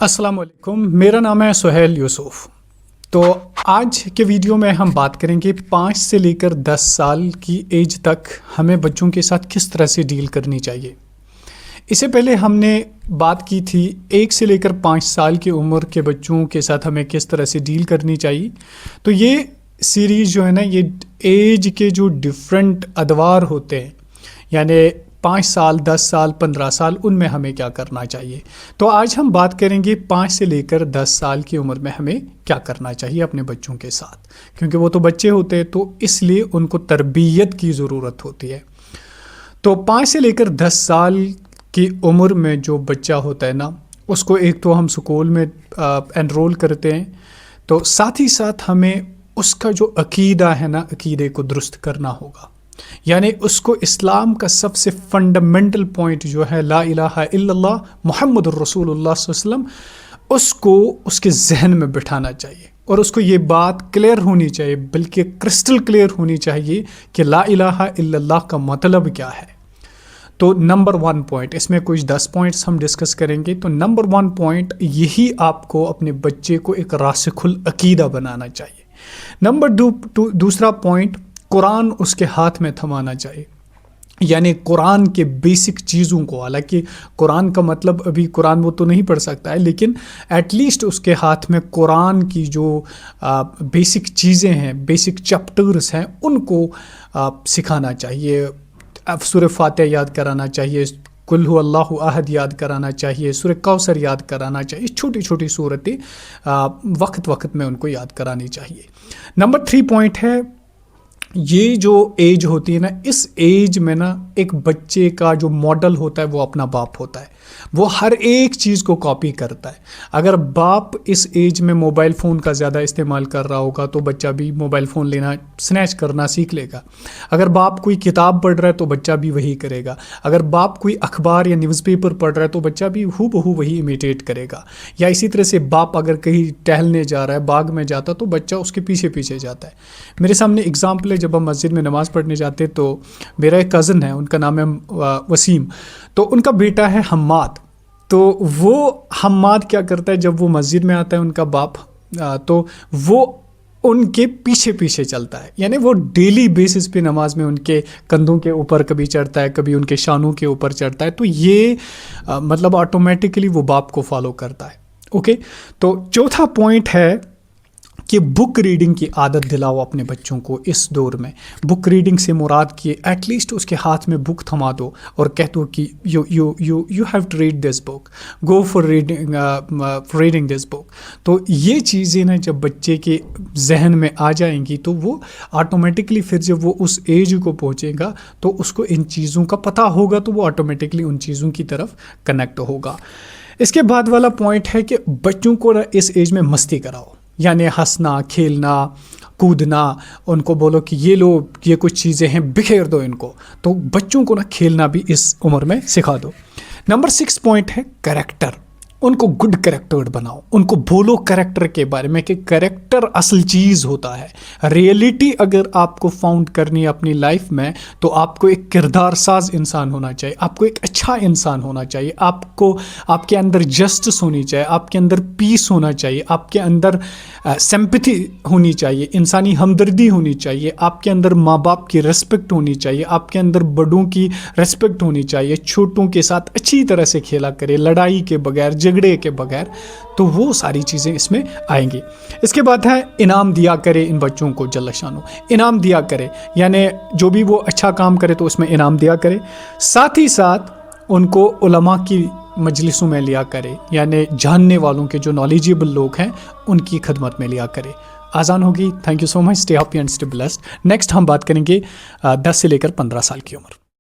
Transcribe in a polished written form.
السلام علیکم، میرا نام ہے سہیل یوسف۔ تو آج کے ویڈیو میں ہم بات کریں گے 5 سے لے کر 10 سال کی ایج تک ہمیں بچوں کے ساتھ کس طرح سے ڈیل کرنی چاہیے۔ اس سے پہلے ہم نے بات کی تھی 1 سے لے کر 5 سال کی عمر کے بچوں کے ساتھ ہمیں کس طرح سے ڈیل کرنی چاہیے۔ تو یہ سیریز جو ہے نا، یہ ایج کے جو ڈیفرنٹ ادوار ہوتے ہیں، یعنی 5 سال 10 سال 15 سال، ان میں ہمیں کیا کرنا چاہیے۔ تو آج ہم بات کریں گے 5 سے لے کر 10 سال کی عمر میں ہمیں کیا کرنا چاہیے اپنے بچوں کے ساتھ، کیونکہ وہ تو بچے ہوتے ہیں، تو اس لیے ان کو تربیت کی ضرورت ہوتی ہے۔ تو 5 سے لے کر 10 سال کی عمر میں جو بچہ ہوتا ہے نا، اس کو ایک تو ہم سکول میں انرول کرتے ہیں، تو ساتھ ہی ساتھ ہمیں اس کا جو عقیدہ ہے نا، عقیدے کو درست کرنا ہوگا۔ یعنی اس کو اسلام کا سب سے فنڈامنٹل پوائنٹ جو ہے لا الہ الا اللہ محمد الرسول اللہ صلی اللہ علیہ وسلم، اس کو اس کے ذہن میں بٹھانا چاہیے، اور اس کو یہ بات کلیئر ہونی چاہیے، بلکہ کرسٹل کلیئر ہونی چاہیے کہ لا الہ الا اللہ کا مطلب کیا ہے۔ تو نمبر 1 پوائنٹ، اس میں کچھ 10 پوائنٹس ہم ڈسکس کریں گے۔ تو نمبر 1 پوائنٹ یہی آپ کو اپنے بچے کو ایک راسخ العقیدہ بنانا چاہیے۔ نمبر 2 پوائنٹ، قرآن اس کے ہاتھ میں تھمانا چاہیے، یعنی قرآن کے بیسک چیزوں کو۔ حالانکہ قرآن کا مطلب ابھی قرآن وہ تو نہیں پڑھ سکتا ہے، لیکن ایٹ لیسٹ اس کے ہاتھ میں قرآن کی جو بیسک چیزیں ہیں، بیسک چیپٹرز ہیں، ان کو سکھانا چاہیے۔ سورہ فاتحہ یاد کرانا چاہیے، قل هو اللہ احد یاد کرانا چاہیے، سورہ کوثر یاد کرانا چاہیے۔ چھوٹی چھوٹی صورتیں وقت میں ان کو یاد کرانی چاہیے۔ نمبر 3 پوائنٹ ہے، یہ جو ایج ہوتی ہے نا، اس ایج میں نا ایک بچے کا جو ماڈل ہوتا ہے وہ اپنا باپ ہوتا ہے۔ وہ ہر ایک چیز کو کاپی کرتا ہے۔ اگر باپ اس ایج میں موبائل فون کا زیادہ استعمال کر رہا ہوگا تو بچہ بھی موبائل فون لینا، سنیچ کرنا سیکھ لے گا۔ اگر باپ کوئی کتاب پڑھ رہا ہے تو بچہ بھی وہی کرے گا۔ اگر باپ کوئی اخبار یا نیوز پیپر پڑھ رہا ہے تو بچہ بھی ہو بہو وہی امیٹیٹ کرے گا۔ یا اسی طرح سے باپ اگر کہیں ٹہلنے جا رہا ہے، باغ میں جاتا، تو بچہ اس کے پیچھے پیچھے جاتا ہے۔ میرے سامنے اگزامپل ہے، جب ہم مسجد میں نماز پڑھنے جاتے تو میرا ایک کزن ہے، ان کا نام ہے وسیم، تو ان کا بیٹا ہے حماد۔ تو وہ حماد کیا کرتا ہے، جب وہ مسجد میں آتا ہے ان کا باپ، تو وہ ان کے پیچھے پیچھے چلتا ہے، یعنی وہ ڈیلی بیسس پہ نماز میں ان کے کندھوں کے اوپر کبھی چڑھتا ہے، کبھی ان کے شانوں کے اوپر چڑھتا ہے۔ تو یہ مطلب آٹومیٹکلی وہ باپ کو فالو کرتا ہے۔ اوکے، تو چوتھا پوائنٹ ہے کہ بک ریڈنگ کی عادت دلاؤ اپنے بچوں کو اس دور میں۔ بک ریڈنگ سے مراد کہ ایٹ لیسٹ اس کے ہاتھ میں بک تھما دو اور کہہ دو کہ you have to read this book, go for reading this book. تو یہ چیزیں نا جب بچے کے ذہن میں آ جائیں گی تو وہ آٹومیٹکلی پھر جب وہ اس ایج کو پہنچے گا تو اس کو ان چیزوں کا پتہ ہوگا، تو وہ آٹومیٹکلی ان چیزوں کی طرف کنیکٹ ہوگا۔ اس کے بعد والا پوائنٹ ہے کہ بچوں کو اس ایج میں مستی کراؤ، یعنی ہنسنا، کھیلنا، کودنا۔ ان کو بولو کہ یہ کچھ چیزیں ہیں، بکھیر دو ان کو۔ تو بچوں کو نا کھیلنا بھی اس عمر میں سکھا دو۔ نمبر 6 پوائنٹ ہے کریکٹر۔ ان کو گڈ کریکٹر بناؤ، ان کو بولو کریکٹر کے بارے میں کہ کریکٹر اصل چیز ہوتا ہے۔ ریئلٹی اگر آپ کو فاؤنڈ کرنی ہے اپنی لائف میں، تو آپ کو ایک کردار ساز انسان ہونا چاہیے، آپ کو ایک اچھا انسان ہونا چاہیے، آپ کے اندر جسٹس ہونی چاہیے، آپ کے اندر پیس ہونا چاہیے، آپ کے اندر سمپتھی ہونی چاہیے، انسانی ہمدردی ہونی چاہیے، آپ کے اندر ماں باپ کی ریسپیکٹ ہونی چاہیے، آپ کے اندر بڑوں کی ریسپیکٹ ہونی چاہیے، چھوٹوں کے ساتھ اچھی طرح سے کھیلا کرے، لڑائی کے بغیر، جھگڑے کے بغیر۔ تو وہ ساری چیزیں اس میں آئیں گی۔ اس کے بعد ہے انعام دیا کرے ان بچوں کو، جل شانو انعام دیا کرے، یعنی جو بھی وہ اچھا کام کرے تو اس میں انعام دیا کرے۔ ساتھ ہی ساتھ ان کو علماء کی مجلسوں میں لیا کرے، یعنی جاننے والوں کے جو نالجیبل لوگ ہیں ان کی خدمت میں لیا کرے۔ آسان ہوگی۔ Thank you so much, stay happy and stay blessed. Next ہم بات کریں گے 10 سے لے کر 15 سال کی عمر۔